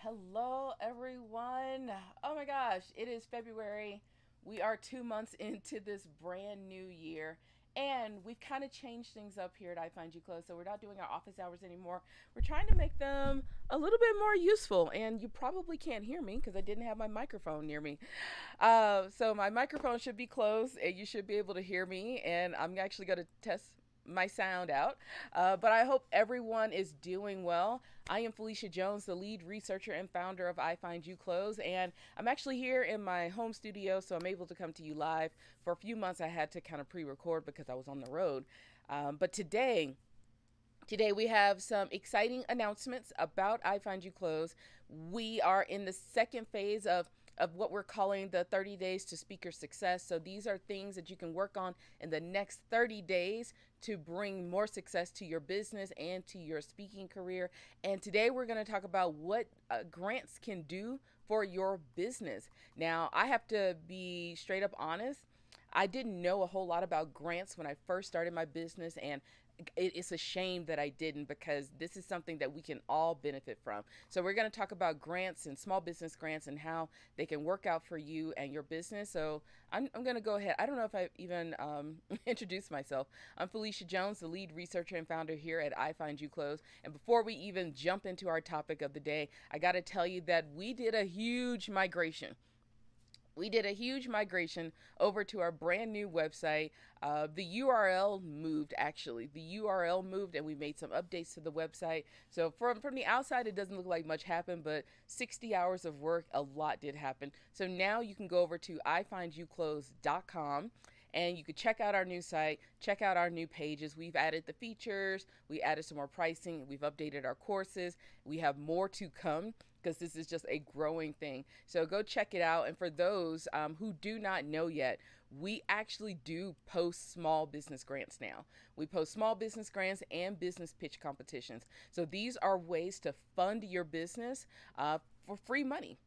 Hello, everyone. Oh my gosh, it is February. We are 2 months into this brand new year, and we've kind of changed things up here at I Find You Close. So we're not doing our office hours anymore. We're trying to make them a little bit more useful. And you probably can't hear me because I didn't have my microphone near me. So my microphone should be closed, and you should be able to hear me. And I'm actually going to test my sound out. But I hope everyone is doing well. I am Felicia Jones, the lead researcher and founder of I Find You Close, and I'm actually here in my home studio, so I'm able to come to you live. For a few months, I had to kind of pre-record because I was on the road. But today we have some exciting announcements about I Find You Close. We are in the second phase of what we're calling the 30 days to speaker success. So these are things that you can work on in the next 30 days to bring more success to your business and to your speaking career. And today we're going to talk about what grants can do for your business. Now, I have to be straight up honest. I didn't know a whole lot about grants when I first started my business, and it's a shame that I didn't, because this is something that we can all benefit from. So we're going to talk about grants and small business grants and how they can work out for you and your business. So I'm going to go ahead. I don't know if I even introduced myself. I'm Felicia Jones, the lead researcher and founder here at I Find You Close. And before we even jump into our topic of the day, I got to tell you that we did a huge migration. Over to our brand new website. The URL moved, actually. The URL moved, and we made some updates to the website. So from the outside, it doesn't look like much happened, but 60 hours of work, a lot did happen. So now you can go over to ifindyouclose.com, and you can check out our new site, check out our new pages. We've added the features, we added some more pricing, we've updated our courses. We have more to come, because this is just a growing thing. So go check it out. And for those who do not know yet, we actually do post small business grants now. We post small business grants and business pitch competitions. So these are ways to fund your business for free money.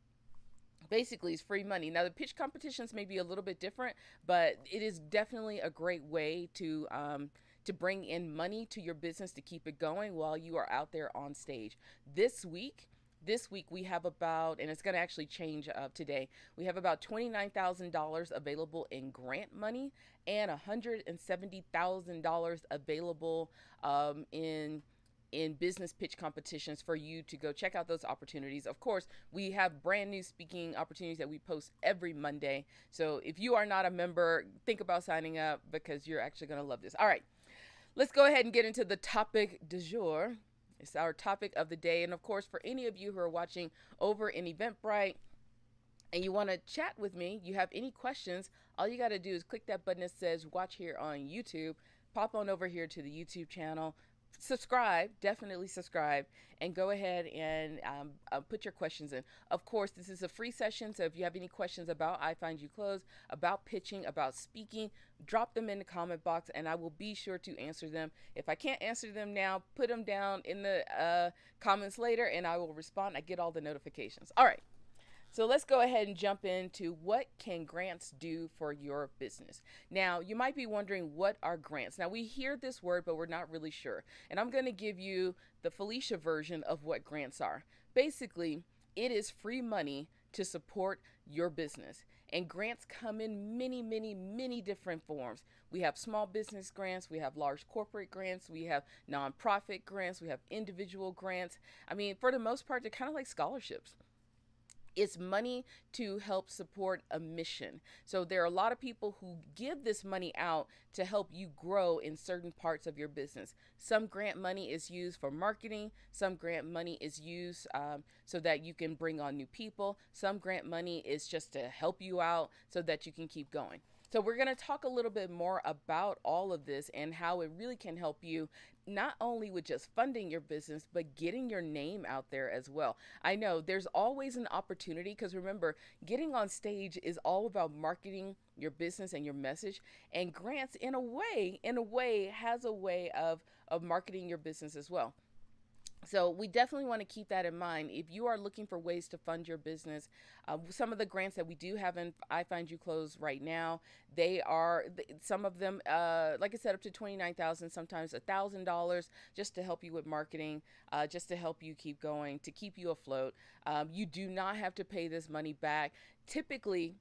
Basically, it's free money. Now, the pitch competitions may be a little bit different, but it is definitely a great way to bring in money to your business to keep it going while you are out there on stage. This week we have about, and it's going to actually change today, we have about $29,000 available in grant money and $170,000 available in business pitch competitions for you to go check out those opportunities. Of course, we have brand new speaking opportunities that we post every Monday. So if you are not a member, think about signing up, because you're actually going to love this. All right, let's go ahead and get into the topic du jour. It's our topic of the day. And of course, for any of you who are watching over in Eventbrite and you want to chat with me, you have any questions, all you got to do is click that button that says watch here on YouTube, pop on over here to the YouTube channel, subscribe, definitely subscribe, and go ahead and put your questions in. Of course, this is a free session, so if you have any questions about I Find You Close, about pitching, about speaking, drop them in the comment box, and I will be sure to answer them. If I can't answer them now, put them down in the comments later, and I will respond. I get all the notifications. All right. So let's go ahead and jump into what can grants do for your business. Now, you might be wondering, what are grants? Now, we hear this word, but we're not really sure. And I'm going to give you the Felicia version of what grants are. Basically, it is free money to support your business. And grants come in many, many, many different forms. We have small business grants, we have large corporate grants, we have nonprofit grants, we have individual grants. I mean, for the most part, they're kind of like scholarships. It's money to help support a mission. So there are a lot of people who give this money out to help you grow in certain parts of your business. Some grant money is used for marketing. Some grant money is used so that you can bring on new people. Some grant money is just to help you out so that you can keep going. So we're going to talk a little bit more about all of this and how it really can help you, not only with just funding your business, but getting your name out there as well. I know there's always an opportunity, because remember, getting on stage is all about marketing your business and your message. And grants, in a way, has a way of marketing your business as well. So we definitely want to keep that in mind. If you are looking for ways to fund your business, some of the grants that we do have in iFind You Close right now, they are some of them, like I said, up to 29,000, sometimes $1,000, just to help you with marketing, just to help you keep going, to keep you afloat. You do not have to pay this money back. Typically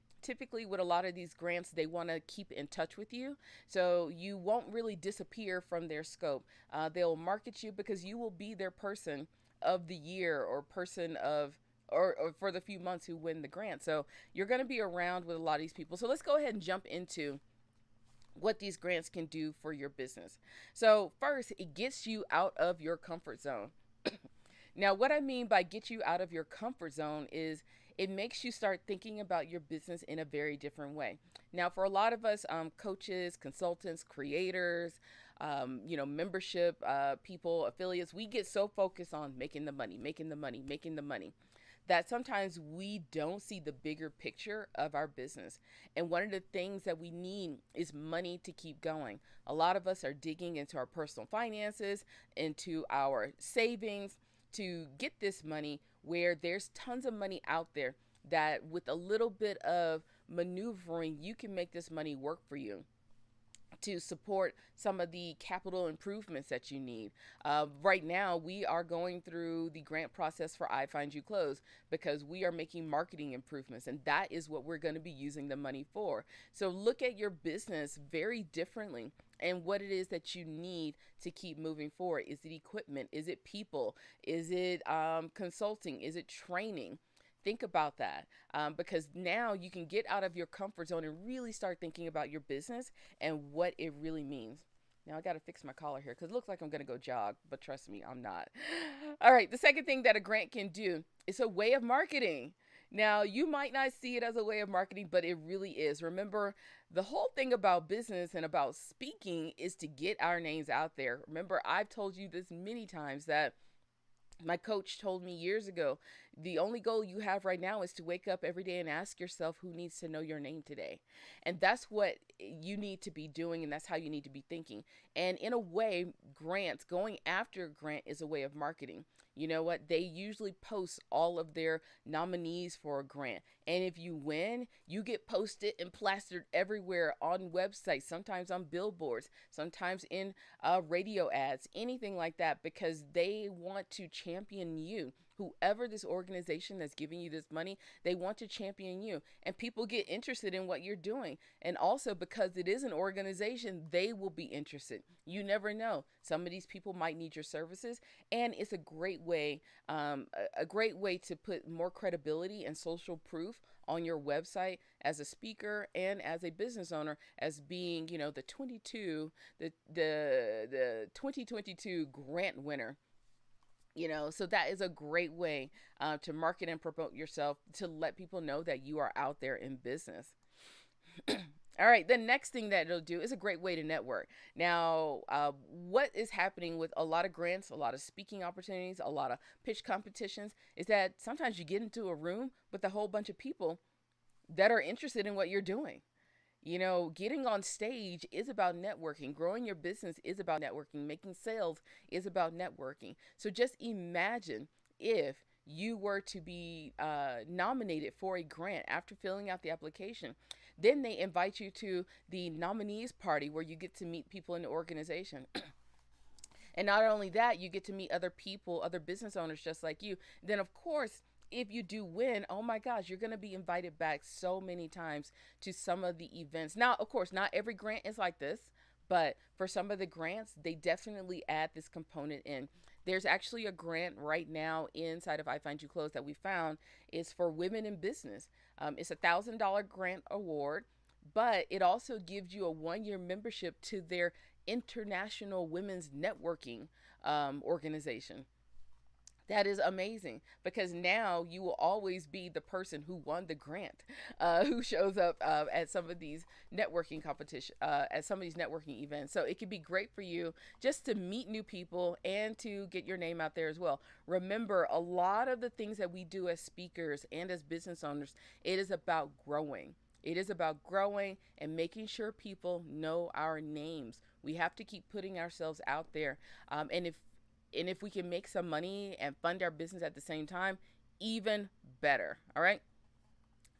with a lot of these grants, they want to keep in touch with you, so you won't really disappear from their scope. They'll market you because you will be their person of the year, or person of, or for the few months who win the grant. So you're going to be around with a lot of these people. So let's go ahead and jump into what these grants can do for your business. So first, it gets you out of your comfort zone. Now, what I mean by get you out of your comfort zone is it makes you start thinking about your business in a very different way. Now, for a lot of us, coaches, consultants, creators, membership people, affiliates, we get so focused on making the money, making the money, making the money, that sometimes we don't see the bigger picture of our business. And one of the things that we need is money to keep going. A lot of us are digging into our personal finances, into our savings, to get this money, where there's tons of money out there that with a little bit of maneuvering, you can make this money work for you to support some of the capital improvements that you need. Right now, we are going through the grant process for iFind You Close because we are making marketing improvements, and that is what we're going to be using the money for. So look at your business very differently and what it is that you need to keep moving forward. Is it equipment? Is it people? Is it consulting? Is it training? Think about that, because now you can get out of your comfort zone and really start thinking about your business and what it really means. Now I got to fix my collar here because it looks like I'm going to go jog, but trust me, I'm not. All right, the second thing that a grant can do is a way of marketing. Now, you might not see it as a way of marketing, but it really is. Remember, the whole thing about business and about speaking is to get our names out there. Remember, I've told you this many times that my coach told me years ago, the only goal you have right now is to wake up every day and ask yourself who needs to know your name today. And that's what you need to be doing, and that's how you need to be thinking. And in a way, grants, going after a grant, is a way of marketing. You know what? They usually post all of their nominees for a grant. And if you win, you get posted and plastered everywhere on websites, sometimes on billboards, sometimes in radio ads, anything like that, because they want to champion you. Whoever this organization that's giving you this money, they want to champion you. And people get interested in what you're doing. And also, because it is an organization, they will be interested. You never know. Some of these people might need your services. And it's a great way, a great way to put more credibility and social proof on your website as a speaker and as a business owner, as being, the 2022 grant winner. So that is a great way to market and promote yourself, to let people know that you are out there in business. All right, the next thing that it'll do is a great way to network. Now, what is happening with a lot of grants, a lot of speaking opportunities, a lot of pitch competitions, is that sometimes you get into a room with a whole bunch of people that are interested in what you're doing. Getting on stage is about networking. Growing your business is about networking. Making sales is about networking. So just imagine if you were to be nominated for a grant after filling out the application. Then they invite you to the nominees party where you get to meet people in the organization. And not only that, you get to meet other people, other business owners just like you. Then, of course, if you do win, oh my gosh, you're going to be invited back so many times to some of the events. Now, of course, not every grant is like this, but for some of the grants, they definitely add this component in. There's actually a grant right now inside of iFind You Close that we found is for women in business. It's $1,000 grant award, but it also gives you a 1-year membership to their International Women's Networking organization. That is amazing, because now you will always be the person who won the grant, who shows up at some of these networking competition, at some of these networking events. So it could be great for you just to meet new people and to get your name out there as well. Remember, a lot of the things that we do as speakers and as business owners, it is about growing. It is about growing and making sure people know our names. We have to keep putting ourselves out there. And if And if we can make some money and fund our business at the same time, even better. All right.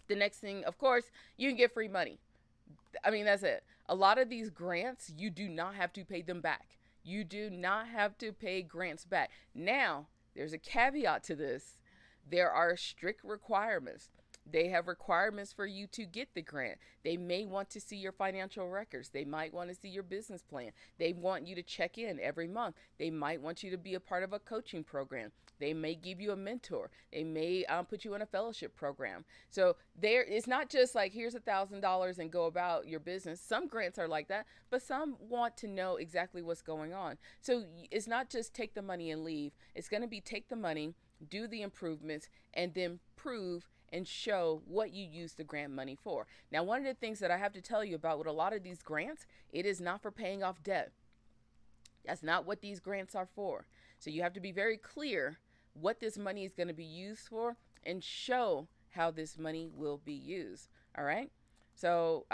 The next thing, of course, you can get free money. I mean, that's it. A lot of these grants, you do not have to pay them back. You do not have to pay grants back. Now, there's a caveat to this. There are strict requirements. They have requirements for you to get the grant. They may want to see your financial records. They might want to see your business plan. They want you to check in every month. They might want you to be a part of a coaching program. They may give you a mentor. They may put you in a fellowship program. So there, it's not just like, here's $1,000 and go about your business. Some grants are like that, but some want to know exactly what's going on. So it's not just take the money and leave. It's going to be take the money, do the improvements, and then prove and show what you use the grant money for. Now, one of the things that I have to tell you about with a lot of these grants, it is not for paying off debt. That's not what these grants are for. So you have to be very clear what this money is going to be used for and show how this money will be used. All right. So,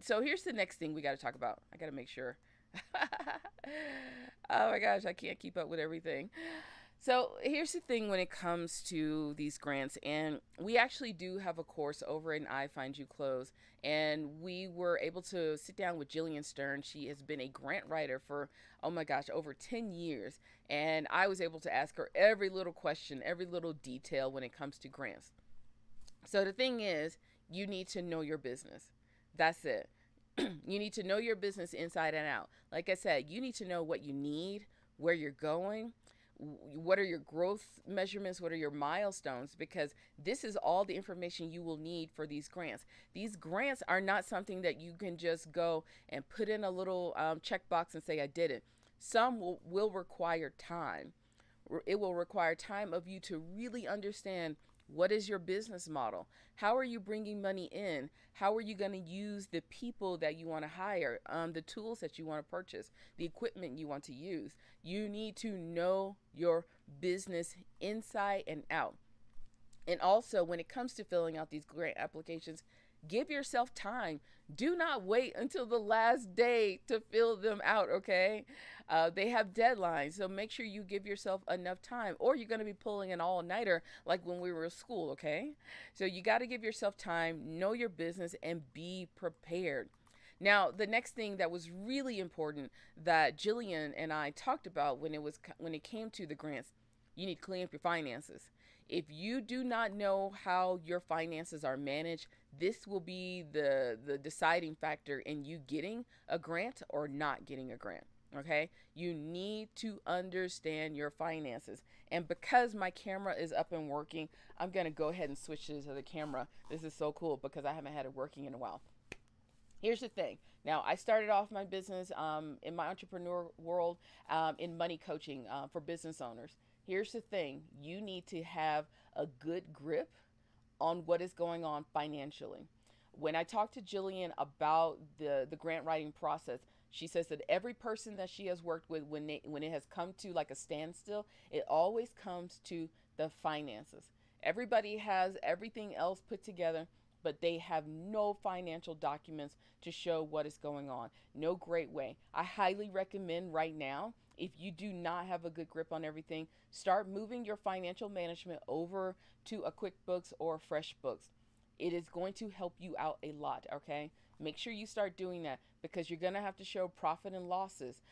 so here's the next thing we got to talk about. I got to make sure. Oh my gosh, I can't keep up with everything. So here's the thing when it comes to these grants, and we actually do have a course over in iFind You Close, and we were able to sit down with Jillian Stern. She has been a grant writer for, oh my gosh, over 10 years, and I was able to ask her every little question, every little detail when it comes to grants. So the thing is, you need to know your business. That's it. You need to know your business inside and out. Like I said, you need to know what you need, where you're going, what are your growth measurements, what are your milestones, because this is all the information you will need for these grants. These grants are not something that you can just go and put in a little checkbox and say, I did it. Some will require time. It will require time of you to really understand, what is your business model? How are you bringing money in? How are you going to use the people that you want to hire, the tools that you want to purchase, the equipment you want to use? You need to know your business inside and out. And also, when it comes to filling out these grant applications, give yourself time. Do not wait until the last day to fill them out, okay? They have deadlines, so make sure you give yourself enough time, or you're going to be pulling an all-nighter like when we were in school, okay? So you got to give yourself time, know your business, and be prepared. Now, the next thing that was really important that Jillian and I talked about when it came to the grants, you need to clean up your finances. If you do not know how your finances are managed, this will be the deciding factor in you getting a grant or not getting a grant. Okay, you need to understand your finances. And because my camera is up and working, I'm going to go ahead and switch to the camera. This is so cool because I haven't had it working in a while. Here's the thing. Now, I started off my business in my entrepreneur world in money coaching for business owners. Here's the thing. You need to have a good grip on what is going on financially. When I talked to Jillian about the grant writing process, she says that every person that she has worked with, when it has come to like a standstill, it always comes to the finances. Everybody has everything else put together, but they have no financial documents to show what is going on. No great way. I highly recommend right now, if you do not have a good grip on everything, start moving your financial management over to a QuickBooks or FreshBooks. It is going to help you out a lot, okay? Make sure you start doing that, because you're going to have to show profit and losses.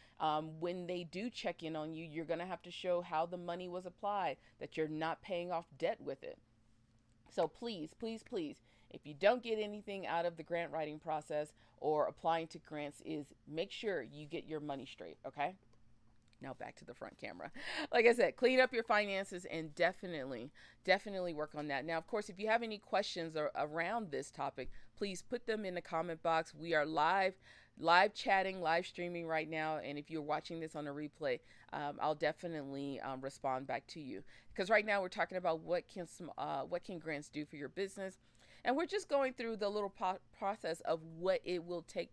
When they do check in on you, you're going to have to show how the money was applied, that you're not paying off debt with it. So please, please, please, if you don't get anything out of the grant writing process or applying to grants, is make sure you get your money straight, okay? Now back to the front camera. Like I said, clean up your finances and definitely work on that. Now, of course, if you have any questions around this topic, please put them in the comment box. We are live chatting, live streaming right now. And if you're watching this on a replay, I'll definitely respond back to you. Because right now we're talking about what can grants do for your business. And we're just going through the little process of what it will take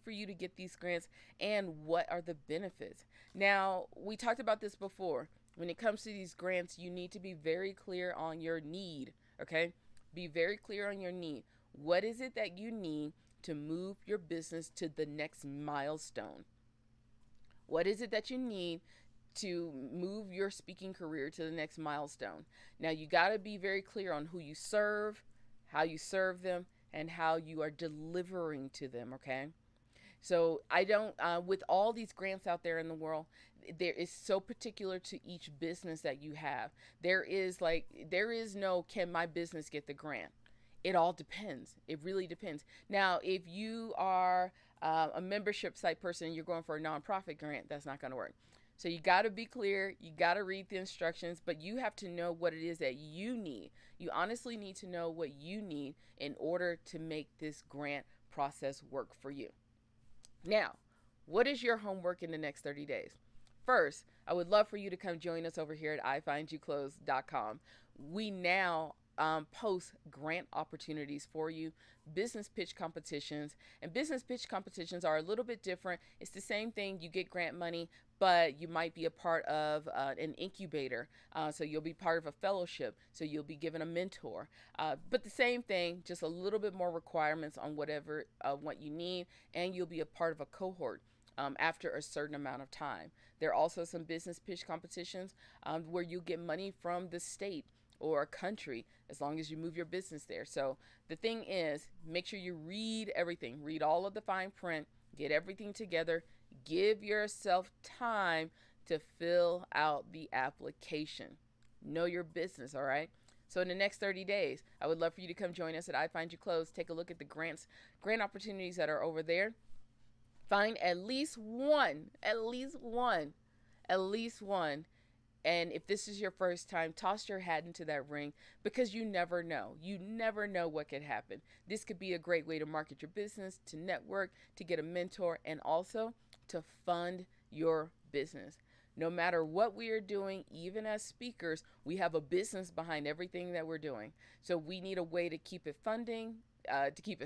for you to get these grants and what are the benefits. Now, we talked about this before. When it comes to these grants, you need to be very clear on your need, okay? Be very clear on your need. What is it that you need to move your business to the next milestone? What is it that you need to move your speaking career to the next milestone. Now, you got to be very clear on who you serve, how you serve them, and how you are delivering to them, okay? So I don't, with all these grants out there in the world, there is so particular to each business that you have. There is no, can my business get the grant? It all depends. It really depends. Now, if you are a membership site person, you're going for a nonprofit grant, that's not going to work. So you got to be clear. You got to read the instructions, but you have to know what it is that you need. You honestly need to know what you need in order to make this grant process work for you. Now, what is your homework in the next 30 days? First, I would love for you to come join us over here at iFindYouClose.com. We now post grant opportunities for you, business pitch competitions, and business pitch competitions are a little bit different. It's the same thing. You get grant money, but you might be a part of an incubator. So you'll be part of a fellowship. So you'll be given a mentor. But the same thing, just a little bit more requirements on whatever what you need, and you'll be a part of a cohort after a certain amount of time. There are also some business pitch competitions where you get money from the state or a country as long as you move your business there. So the thing is, make sure you read everything, read all of the fine print, get everything together, give yourself time to fill out the application. Know your business, all right? So in the next 30 days, I would love for you to come join us at I Find You Close. Take a look at the grant opportunities that are over there. Find at least one. And if this is your first time, toss your hat into that ring, because you never know. You never know what could happen. This could be a great way to market your business, to network, to get a mentor, and also to fund your business. No matter what we are doing, even as speakers, we have a business behind everything that we're doing. So we need a way to keep it funded, to keep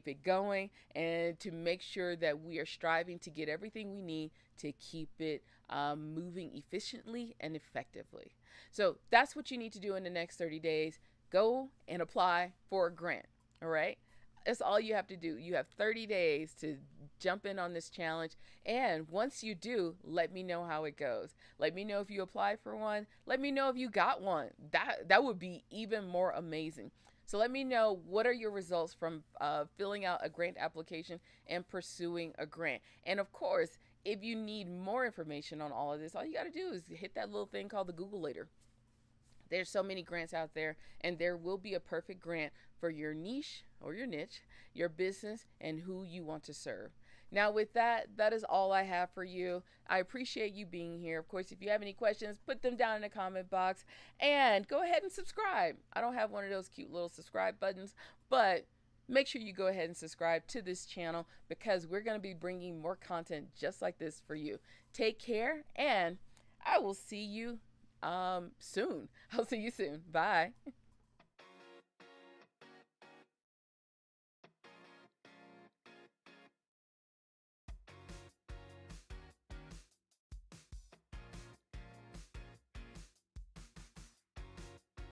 it going, and to make sure that we are striving to get everything we need to keep it moving efficiently and effectively. So that's what you need to do in the next 30 days. Go and apply for a grant. All right. That's all you have to do. You have 30 days to jump in on this challenge. And once you do, let me know how it goes. Let me know if you apply for one. Let me know if you got one. That would be even more amazing. So let me know, what are your results from filling out a grant application and pursuing a grant. And of course, if you need more information on all of this, all you got to do is hit that little thing called the Google later. There's so many grants out there, and there will be a perfect grant for your niche or your niche, your business, and who you want to serve. Now, with that is all I have for you. I appreciate you being here. Of course, if you have any questions, put them down in the comment box, and go ahead and subscribe. I don't have one of those cute little subscribe buttons, but make sure you go ahead and subscribe to this channel, because we're going to be bringing more content just like this for you. Take care, and I will see you soon. I'll see you soon. Bye.